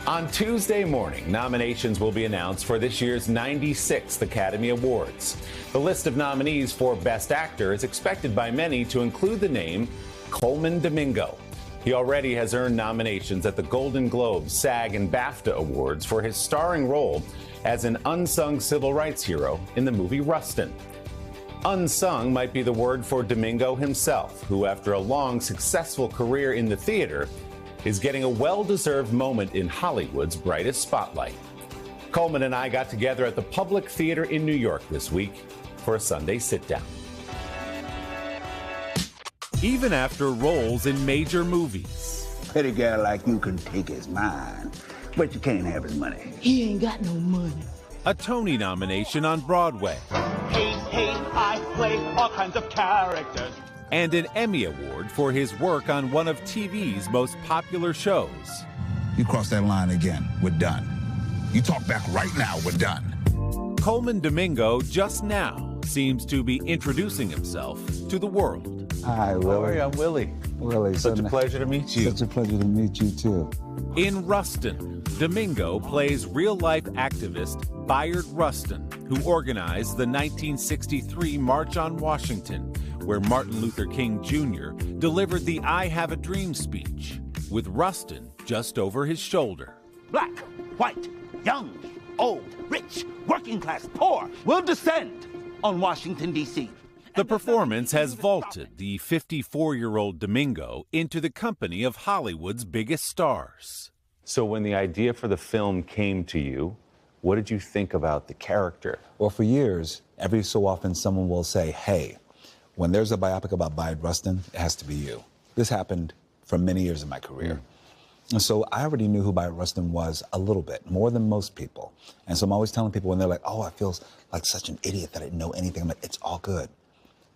On Tuesday morning, nominations will be announced for this year's 96th Academy Awards. The list of nominees for Best Actor is expected by many to include the name Colman Domingo. He already has earned nominations at the Golden Globes, SAG, and BAFTA Awards for his starring role as an unsung civil rights hero in the movie Rustin. Unsung might be the word for Domingo himself, who, after a long, successful career in the theater, is getting a well-deserved moment in Hollywood's brightest spotlight. Colman and I got together at the Public Theater in New York this week for a Sunday Sitdown. Even after roles in major movies, Pretty girl like you can take his mind, but you can't have his money. He ain't got no money. a Tony nomination on Broadway, Hey, I play all kinds of characters, and an Emmy Award for his work on one of TV's most popular shows. You cross that line again, we're done. You talk back right now, we're done. Colman Domingo just now seems to be introducing himself to the world. Hi, Willie. How are you? I'm Willie. Willie, Such a pleasure to meet you. Such a pleasure to meet you, too. In Rustin, Domingo plays real-life activist Bayard Rustin, who organized the 1963 March on Washington, where Martin Luther King Jr. delivered the I Have a Dream speech, with Rustin just over his shoulder. black, white, young, old, rich, working class, poor, will descend on Washington, D.C. The performance has vaulted the 54-year-old Domingo into the company of Hollywood's biggest stars. So when the idea for the film came to you, what did you think about the character? Well, for years, every so often someone will say, hey, when there's a biopic about Bayard Rustin, it has to be you. This happened for many years in my career. And so I already knew who Bayard Rustin was a little bit, more than most people. And so I'm always telling people when they're like, oh, I feel like such an idiot that I didn't know anything. I'm like, it's all good.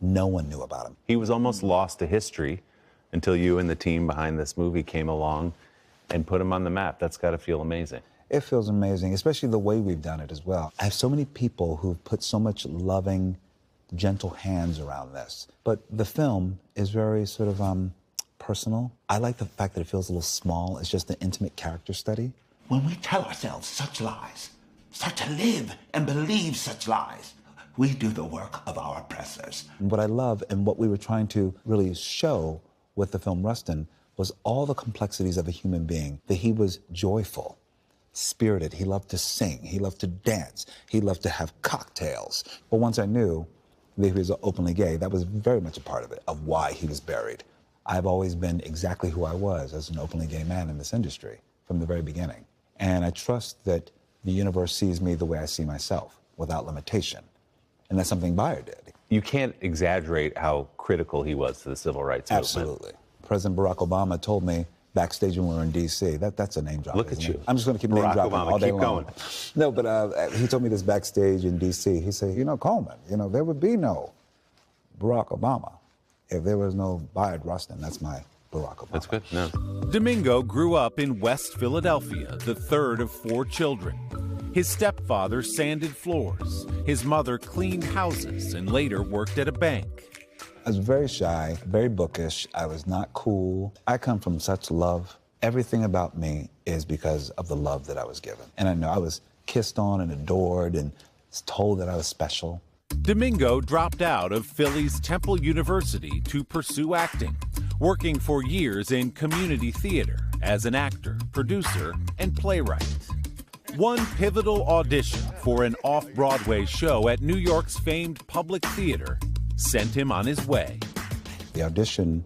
No one knew about him. He was almost lost to history until you and the team behind this movie came along and put him on the map. That's got to feel amazing. It feels amazing, especially the way we've done it as well. I have so many people who've put so much loving, gentle hands around this. But the film is very sort of personal. I like the fact that it feels a little small. It's just an intimate character study. When we tell ourselves such lies, start to live and believe such lies, we do the work of our oppressors. And what I love and what we were trying to really show with the film Rustin was all the complexities of a human being, that he was joyful, spirited, he loved to sing, he loved to dance, he loved to have cocktails. But once I knew that he was openly gay, that was very much a part of it, of why he was buried. I've always been exactly who I was as an openly gay man in this industry from the very beginning. And I trust that the universe sees me the way I see myself, without limitation. And that's something Bayard did. You can't exaggerate how critical he was to the civil rights movement. Absolutely. President Barack Obama told me backstage when we were in D.C., that's a name drop. Look at you. I'm just going to keep name dropping all day keep long. Going. No, but he told me this backstage in D.C. He said, you know, Colman, you know, there would be no Barack Obama if there was no Bayard Rustin. That's my Barack Obama. That's good. No. Domingo grew up in West Philadelphia, the third of 4 children. His stepfather sanded floors. His mother cleaned houses and later worked at a bank. I was very shy, very bookish. I was not cool. I come from such love. Everything about me is because of the love that I was given. And I know I was kissed on and adored and told that I was special. Domingo dropped out of Philly's Temple University to pursue acting, working for years in community theater as an actor, producer, and playwright. One pivotal audition for an off-Broadway show at New York's famed Public Theater sent him on his way. The audition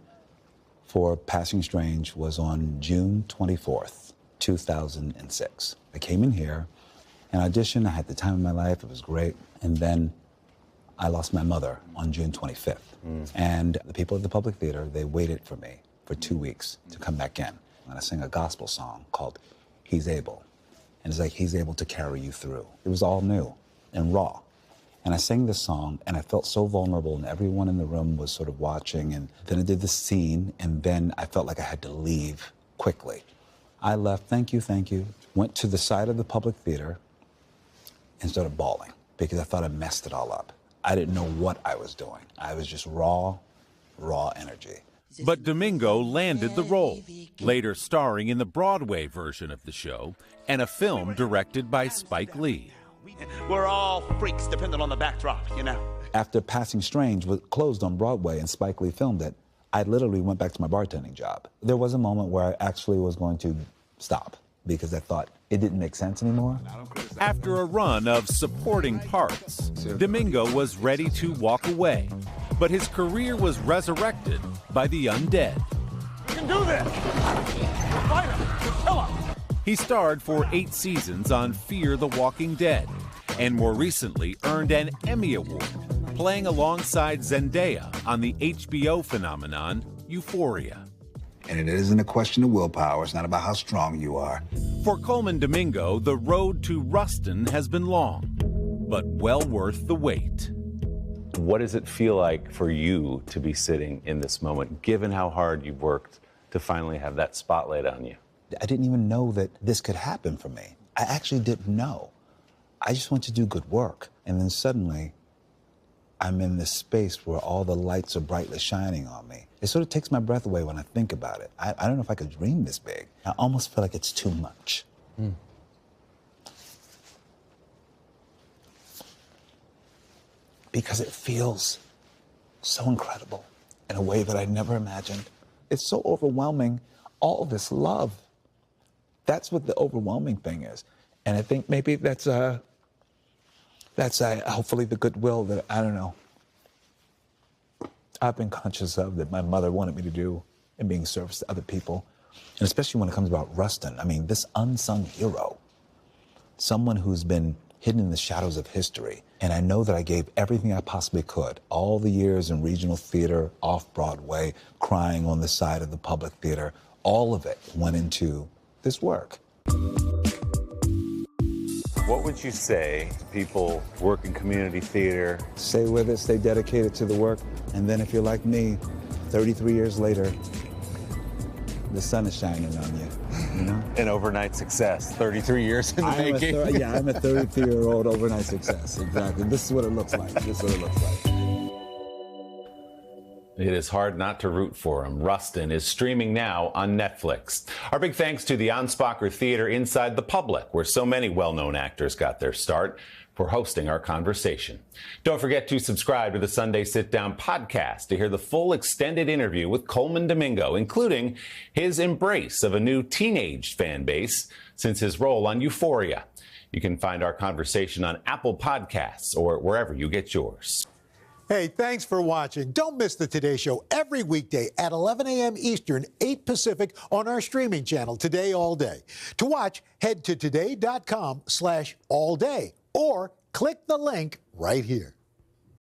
for Passing Strange was on June 24th, 2006. I came in here and auditioned. I had the time of my life. It was great. And then I lost my mother on June 25th. And the people at the Public Theater, they waited for me for 2 weeks to come back in. And I sang a gospel song called He's Able. And it's like, he's able to carry you through. It was all new and raw. And I sang this song, and I felt so vulnerable, and everyone in the room was sort of watching. And then I did the scene, and then I felt like I had to leave quickly. I left, thank you, went to the side of the Public Theater and started bawling because I thought I messed it all up. I didn't know what I was doing. I was just raw energy. But Domingo landed the role, later starring in the Broadway version of the show and a film directed by Spike Lee. We're all freaks depending on the backdrop, you know. After Passing Strange was closed on Broadway and Spike Lee filmed it, I literally went back to my bartending job. There was a moment where I actually was going to stop because I thought it didn't make sense anymore. After a run of supporting parts, Domingo was ready to walk away, but his career was resurrected by the undead. You can do this! Fight him! Kill him! He starred for 8 seasons on Fear the Walking Dead, and more recently earned an Emmy Award, playing alongside Zendaya on the HBO phenomenon Euphoria. And it isn't a question of willpower. It's not about how strong you are. For Colman Domingo, the road to Rustin has been long, but well worth the wait. What does it feel like for you to be sitting in this moment, given how hard you've worked to finally have that spotlight on you? I didn't even know that this could happen for me. I actually didn't know. I just want to do good work. And then suddenly, I'm in this space where all the lights are brightly shining on me. It sort of takes my breath away when I think about it. I don't know if I could dream this big. I almost feel like it's too much. Because it feels so incredible in a way that I never imagined. It's so overwhelming, all this love. That's what the overwhelming thing is. And I think maybe that's hopefully the goodwill that, I don't know, I've been conscious of that my mother wanted me to do in being service to other people. And especially when it comes about Rustin. I mean, this unsung hero, someone who's been hidden in the shadows of history. And I know that I gave everything I possibly could. All the years in regional theater, off-Broadway, crying on the side of the public theater, all of it went into this work. What would you say to people working community theater? Stay with it, stay dedicated to the work, and then if you're like me, 33 years later, the sun is shining on you, you know? An overnight success, 33 years in the making. I'm a 33-year-old overnight success, exactly. This is what it looks like, this is what it looks like. It is hard not to root for him. Rustin is streaming now on Netflix. Our big thanks to the Anspacher Theater inside the Public, where so many well-known actors got their start, for hosting our conversation. Don't forget to subscribe to the Sunday Sitdown podcast to hear the full extended interview with Colman Domingo, including his embrace of a new teenage fan base since his role on Euphoria. You can find our conversation on Apple Podcasts or wherever you get yours. Hey, thanks for watching. Don't miss the Today Show every weekday at 11 a.m. Eastern, 8 Pacific on our streaming channel, Today All Day. To watch, head to today.com/allday or click the link right here.